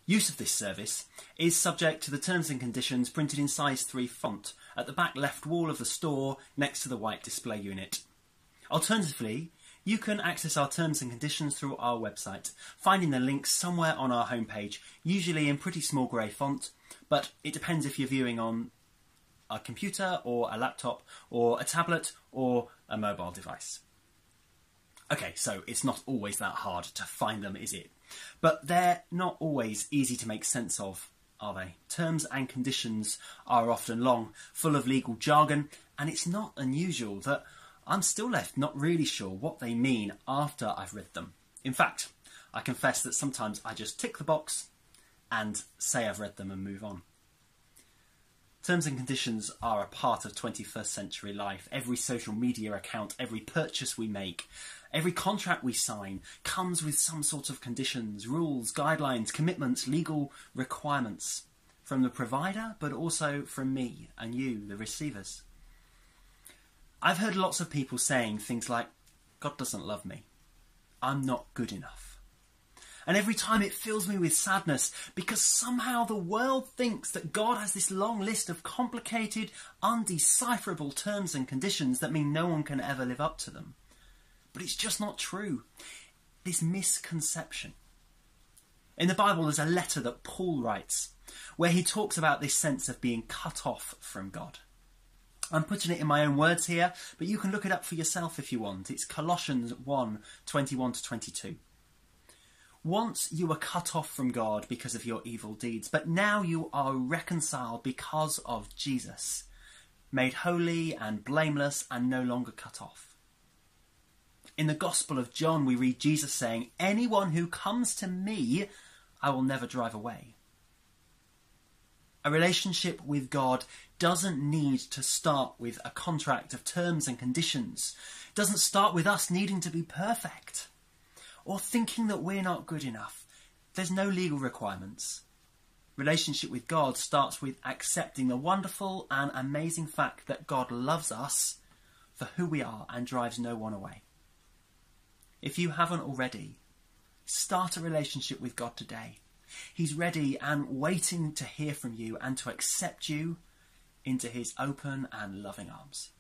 Use of this service is subject to the terms and conditions printed in size 3 font at the back left wall of the store next to the white display unit. Alternatively, you can access our terms and conditions through our website, finding the links somewhere on our homepage, usually in pretty small grey font, but it depends if you're viewing on a computer or a laptop or a tablet or a mobile device. Okay, so it's not always that hard to find them, is it? But they're not always easy to make sense of, are they? Terms and conditions are often long, full of legal jargon, and it's not unusual that I'm still left not really sure what they mean after I've read them. In fact, I confess that sometimes I just tick the box and say I've read them and move on. Terms and conditions are a part of 21st century life. Every social media account, every purchase we make, every contract we sign comes with some sort of conditions, rules, guidelines, commitments, legal requirements from the provider, but also from me and you, the receivers. I've heard lots of people saying things like, God doesn't love me. I'm not good enough. And every time it fills me with sadness because somehow the world thinks that God has this long list of complicated, undecipherable terms and conditions that mean no one can ever live up to them. But it's just not true. This misconception. In the Bible, there's a letter that Paul writes where he talks about this sense of being cut off from God. I'm putting it in my own words here, but you can look it up for yourself if you want. It's Colossians 1:21-22. Once you were cut off from God because of your evil deeds, but now you are reconciled because of Jesus, made holy and blameless and no longer cut off. In the Gospel of John, we read Jesus saying, "Anyone who comes to me, I will never drive away." A relationship with God doesn't need to start with a contract of terms and conditions. It doesn't start with us needing to be perfect or thinking that we're not good enough. There's no legal requirements. Relationship with God starts with accepting the wonderful and amazing fact that God loves us for who we are and drives no one away. If you haven't already, start a relationship with God today. He's ready and waiting to hear from you and to accept you into his open and loving arms.